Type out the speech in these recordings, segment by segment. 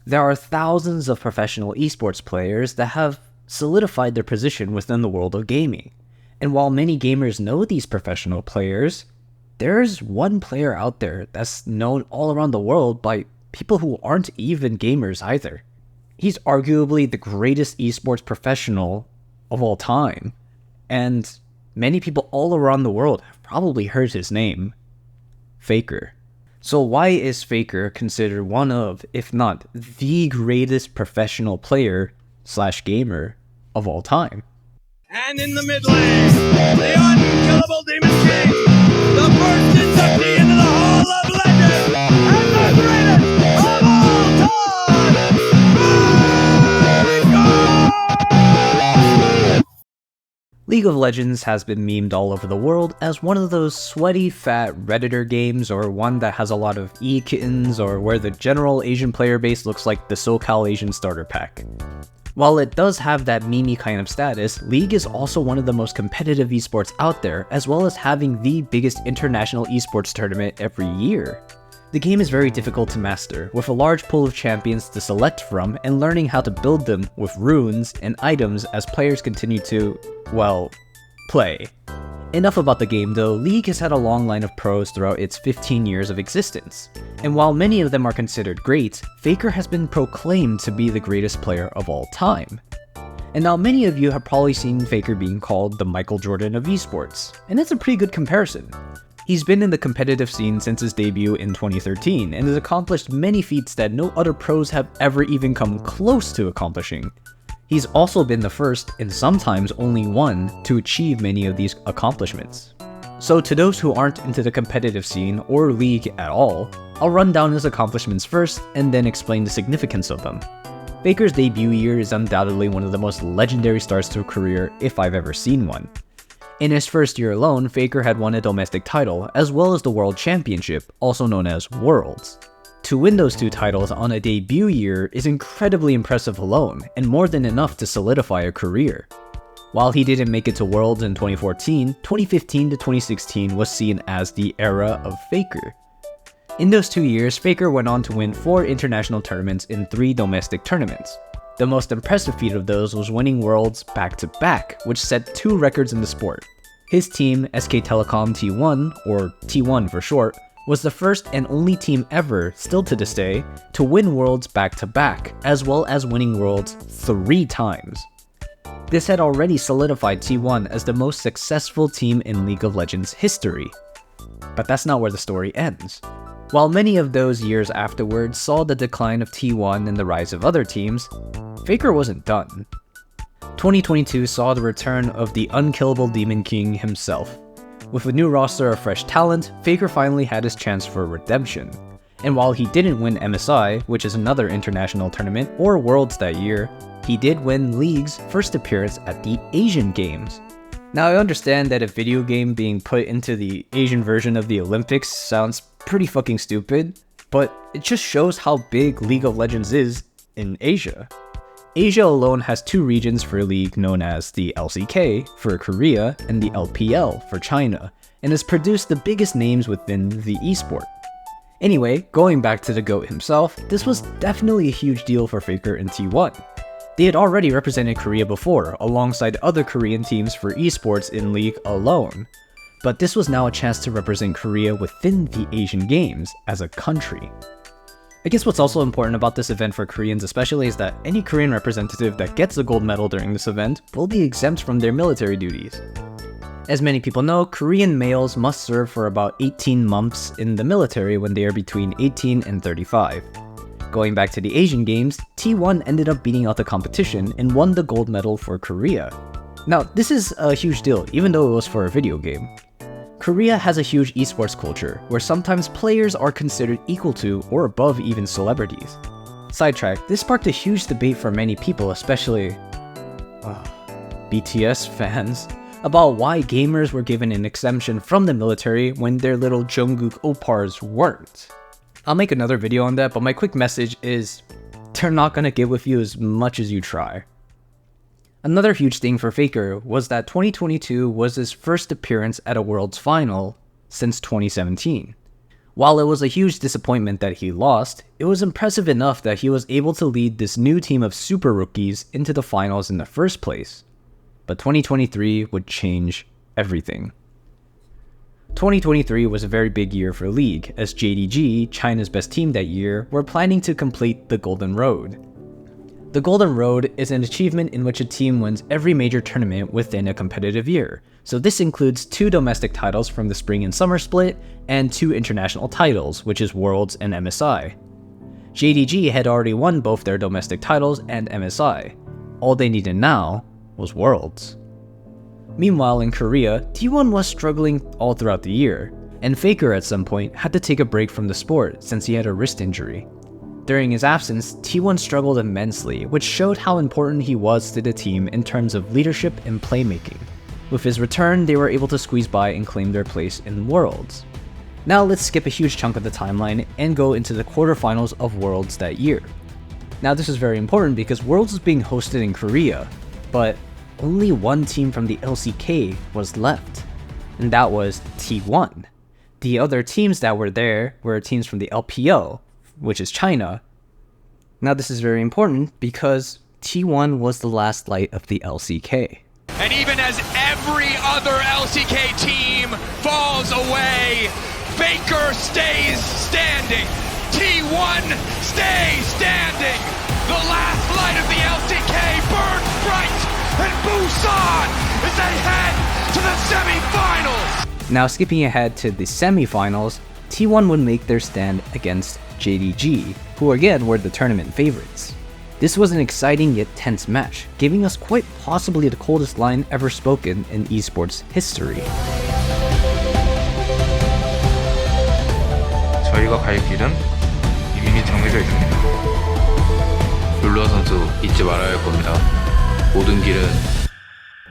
There are thousands of professional esports players that have solidified their position within the world of gaming. And while many gamers know these professional players, there's one player out there that's known all around the world by people who aren't even gamers either. He's arguably the greatest esports professional of all time, and many people all around the world have probably heard his name, Faker. So why is Faker considered one of, if not the greatest professional player / gamer of all time? And in the mid lane, the unkillable Demon King, the first inductee into the Hall of Legends, and the greatest of all time, Linkin! League of Legends has been memed all over the world as one of those sweaty, fat Redditor games, or one that has a lot of e-kittens, or where the general Asian player base looks like the SoCal Asian starter pack. While it does have that memey kind of status, League is also one of the most competitive esports out there, as well as having the biggest international esports tournament every year. The game is very difficult to master, with a large pool of champions to select from and learning how to build them with runes and items as players continue to, well, play. Enough about the game though. League has had a long line of pros throughout its 15 years of existence. And while many of them are considered great, Faker has been proclaimed to be the greatest player of all time. And now many of you have probably seen Faker being called the Michael Jordan of esports, and it's a pretty good comparison. He's been in the competitive scene since his debut in 2013 and has accomplished many feats that no other pros have ever even come close to accomplishing. He's also been the first, and sometimes only one, to achieve many of these accomplishments. So to those who aren't into the competitive scene or League at all, I'll run down his accomplishments first and then explain the significance of them. Faker's debut year is undoubtedly one of the most legendary starts to a career if I've ever seen one. In his first year alone, Faker had won a domestic title, as well as the World Championship, also known as Worlds. To win those two titles on a debut year is incredibly impressive alone, and more than enough to solidify a career. While he didn't make it to Worlds in 2014, 2015 to 2016 was seen as the era of Faker. In those 2 years, Faker went on to win 4 international tournaments in 3 domestic tournaments. The most impressive feat of those was winning Worlds back-to-back, which set 2 records in the sport. His team, SK Telecom T1, or T1 for short, was the first and only team ever, still to this day, to win Worlds back-to-back, as well as winning Worlds 3 times. This had already solidified T1 as the most successful team in League of Legends history. But that's not where the story ends. While many of those years afterwards saw the decline of T1 and the rise of other teams, Faker wasn't done. 2022 saw the return of the unkillable Demon King himself. With a new roster of fresh talent, Faker finally had his chance for redemption. And while he didn't win MSI, which is another international tournament, or Worlds that year, he did win League's first appearance at the Asian Games. Now I understand that a video game being put into the Asian version of the Olympics sounds pretty fucking stupid, but it just shows how big League of Legends is in Asia. Asia alone has 2 regions for League known as the LCK for Korea and the LPL for China, and has produced the biggest names within the esport. Anyway, going back to the GOAT himself, this was definitely a huge deal for Faker and T1. They had already represented Korea before, alongside other Korean teams for esports in League alone. But this was now a chance to represent Korea within the Asian Games as a country. I guess what's also important about this event for Koreans especially is that any Korean representative that gets a gold medal during this event will be exempt from their military duties. As many people know, Korean males must serve for about 18 months in the military when they are between 18 and 35. Going back to the Asian Games, T1 ended up beating out the competition and won the gold medal for Korea. Now, this is a huge deal, even though it was for a video game. Korea has a huge esports culture, where sometimes players are considered equal to or above even celebrities. Sidetrack, this sparked a huge debate for many people, especially BTS fans, about why gamers were given an exemption from the military when their little Jungkook oppars weren't. I'll make another video on that, but my quick message is, they're not gonna get with you as much as you try. Another huge thing for Faker was that 2022 was his first appearance at a Worlds final since 2017. While it was a huge disappointment that he lost, it was impressive enough that he was able to lead this new team of super rookies into the finals in the first place. But 2023 would change everything. 2023 was a very big year for League, as JDG, China's best team that year, were planning to complete the Golden Road. The Golden Road is an achievement in which a team wins every major tournament within a competitive year, so this includes 2 domestic titles from the spring and summer split, and 2 international titles, which is Worlds and MSI. JDG had already won both their domestic titles and MSI. All they needed now was Worlds. Meanwhile, in Korea, T1 was struggling all throughout the year, and Faker at some point had to take a break from the sport since he had a wrist injury. During his absence, T1 struggled immensely, which showed how important he was to the team in terms of leadership and playmaking. With his return, they were able to squeeze by and claim their place in Worlds. Now let's skip a huge chunk of the timeline and go into the quarterfinals of Worlds that year. Now this is very important because Worlds is being hosted in Korea, but only one team from the LCK was left, and that was T1. The other teams that were there were teams from the LPL, which is China. Now this is very important because T1 was the last light of the LCK. And even as every other LCK team falls away, Faker stays standing. T1 stays standing. The last light of the LCK burns bright, and Busan is ahead to the semifinals. Now skipping ahead to the semifinals, T1 would make their stand against JDG, who again were the tournament favorites. This was an exciting yet tense match, giving us quite possibly the coldest line ever spoken in esports history. 저희가 갈 길은 이미 정해져 있습니다. 룰러 선수 잊지 말아야 할 겁니다. 모든 길은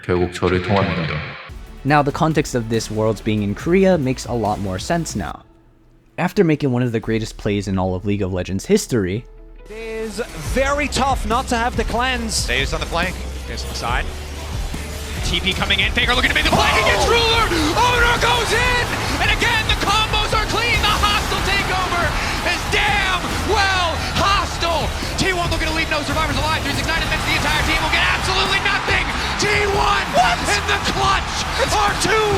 결국 저를 통합니다. Now the context of this Worlds being in Korea makes a lot more sense now. After making one of the greatest plays in all of League of Legends history, it is very tough not to have the cleanse. Stays on the flank, stays on the side. TP coming in, Faker looking to make the flank against Ruler! Owner goes in! And again, the combos are clean! The hostile takeover is damn well hostile! T1 looking to leave no survivors alive. 369 admits the entire team will get absolutely nothing! T1 in the clutch are too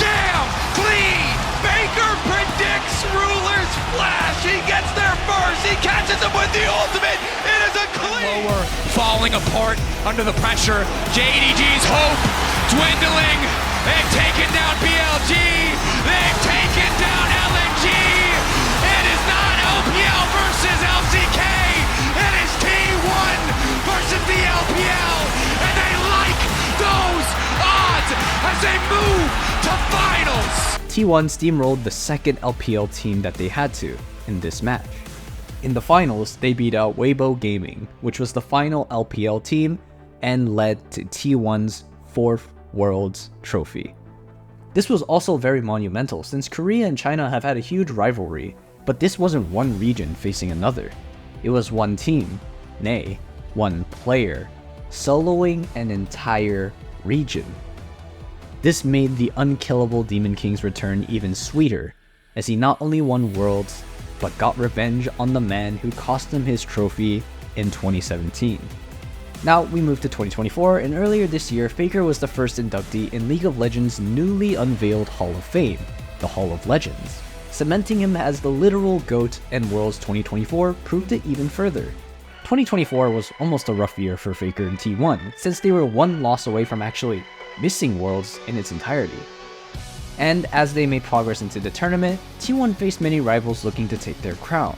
damn clean! Baker predicts Ruler's flash. He gets there first. He catches him with the ultimate. It is a clean. Lower, falling apart under the pressure. JDG's hope dwindling. They've taken down BLG. They've taken down LNG. It is not LPL versus LCK. It is T1 versus the LPL. And they like those odds as they move to finals. T1 steamrolled the second LPL team that they had to in this match. In the finals, they beat out Weibo Gaming, which was the final LPL team and led to T1's 4th Worlds trophy. This was also very monumental since Korea and China have had a huge rivalry, but this wasn't one region facing another. It was one team, nay, one player, soloing an entire region. This made the unkillable Demon King's return even sweeter, as he not only won Worlds, but got revenge on the man who cost him his trophy in 2017. Now we move to 2024, and earlier this year, Faker was the first inductee in League of Legends' newly unveiled Hall of Fame, the Hall of Legends. Cementing him as the literal GOAT, and Worlds 2024 proved it even further. 2024 was almost a rough year for Faker and T1, since they were one loss away from actually missing Worlds in its entirety. And as they made progress into the tournament, T1 faced many rivals looking to take their crown.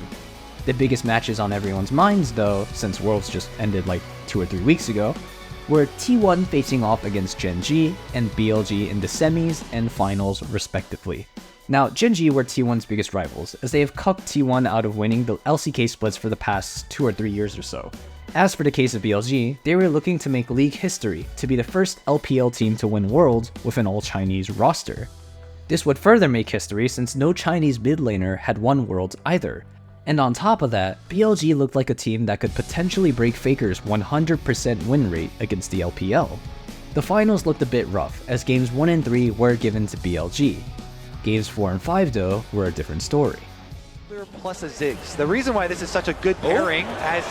The biggest matches on everyone's minds though, since Worlds just ended like 2 or 3 weeks ago, were T1 facing off against Gen.G and BLG in the semis and finals respectively. Now, Gen.G were T1's biggest rivals, as they have cucked T1 out of winning the LCK splits for the past 2 or 3 years or so. As for the case of BLG, they were looking to make League history to be the first LPL team to win Worlds with an all-Chinese roster. This would further make history since no Chinese mid laner had won Worlds either. And on top of that, BLG looked like a team that could potentially break Faker's 100% win rate against the LPL. The finals looked a bit rough, as games 1 and 3 were given to BLG. Games 4 and 5 though were a different story. Plus a Ziggs. The reason why this is such a good pairing as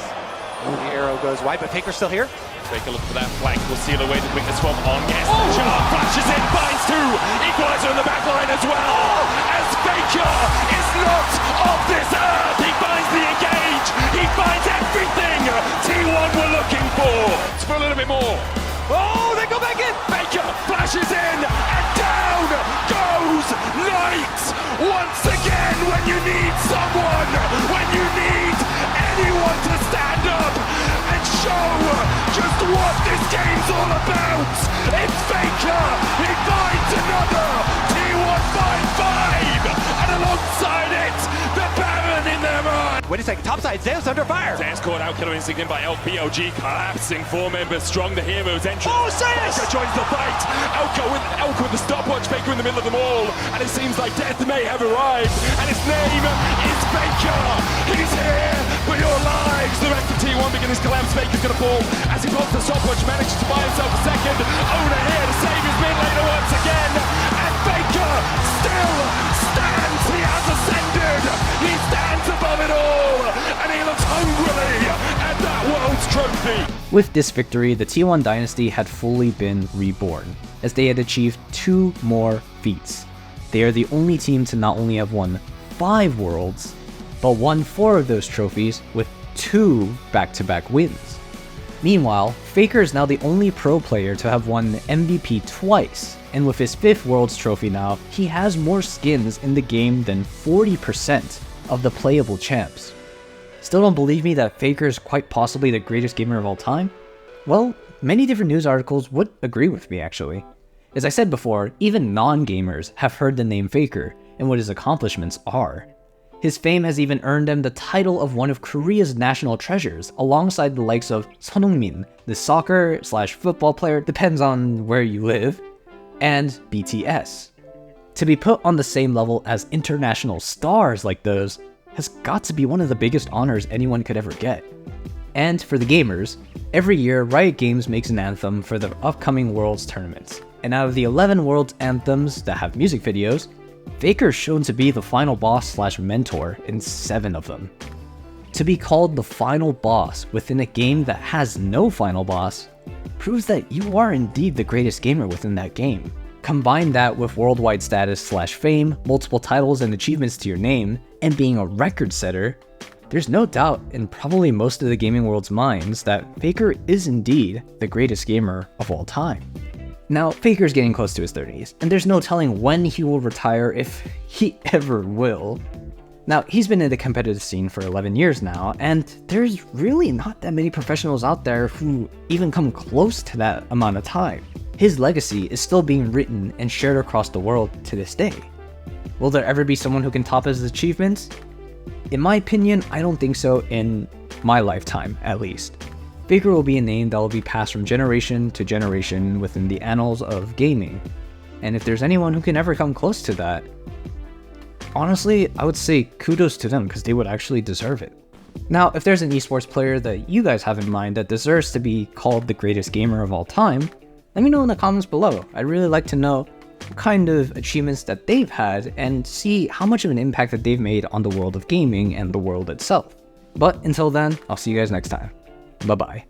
the arrow goes wide, but Faker's still here. Take a look for that flank. We'll seal away the quickness from on. Yes, Jar flashes in, finds two. Equalizer in the back line as well. As Faker is not of this earth. He finds the engage. He finds everything T1 were looking for. It's for a little bit more. Oh, they go back in. Faker flashes in and down goes Knight. Once again, when you need someone, when you need anyone to stand up and show just what this game's all about. It's Faker. He finds another T1 5-5, and alongside it, the Baron in their mind. Wait a second, topside, Zeus under fire. Zeus caught out, killer instinct in by LPOG, collapsing. 4 members strong, the heroes entrance. Oh, Zeus! Faker joins the fight. Elka with the stopwatch, Faker in the middle of them all, and it seems like death may have arrived, and his name is Faker. He's here for your lives. The rest of T1 begin his collapse. Faker's gonna fall as he pulls the stopwatch, manages to buy himself a second. Owner here to save his mid laner once again, and Faker still stands. He has ascended. He stands above it all, and he looks hungrily at that world's trophy. With this victory, the T1 dynasty had fully been reborn, as they had achieved 2 more feats. They are the only team to not only have won 5 worlds, but won 4 of those trophies with 2 back-to-back wins. Meanwhile, Faker is now the only pro player to have won the MVP twice, and with his 5th Worlds trophy now, he has more skins in the game than 40% of the playable champs. Still don't believe me that Faker is quite possibly the greatest gamer of all time? Well, many different news articles would agree with me actually. As I said before, even non-gamers have heard the name Faker and what his accomplishments are. His fame has even earned him the title of one of Korea's national treasures, alongside the likes of Son Heung-min, the soccer/football player, depends on where you live, and BTS. To be put on the same level as international stars like those has got to be one of the biggest honors anyone could ever get. And for the gamers, every year Riot Games makes an anthem for the upcoming Worlds tournaments, and out of the 11 Worlds anthems that have music videos, Faker is shown to be the final boss/mentor in 7 of them. To be called the final boss within a game that has no final boss proves that you are indeed the greatest gamer within that game. Combine that with worldwide status/fame, multiple titles and achievements to your name, and being a record setter, there's no doubt in probably most of the gaming world's minds that Faker is indeed the greatest gamer of all time. Now, Faker's getting close to his 30s, and there's no telling when he will retire, if he ever will. Now, he's been in the competitive scene for 11 years now, and there's really not that many professionals out there who even come close to that amount of time. His legacy is still being written and shared across the world to this day. Will there ever be someone who can top his achievements? In my opinion, I don't think so in my lifetime, at least. Faker will be a name that will be passed from generation to generation within the annals of gaming, and if there's anyone who can ever come close to that, honestly, I would say kudos to them because they would actually deserve it. Now, if there's an esports player that you guys have in mind that deserves to be called the greatest gamer of all time, let me know in the comments below. I'd really like to know what kind of achievements that they've had and see how much of an impact that they've made on the world of gaming and the world itself. But until then, I'll see you guys next time. Bye-bye.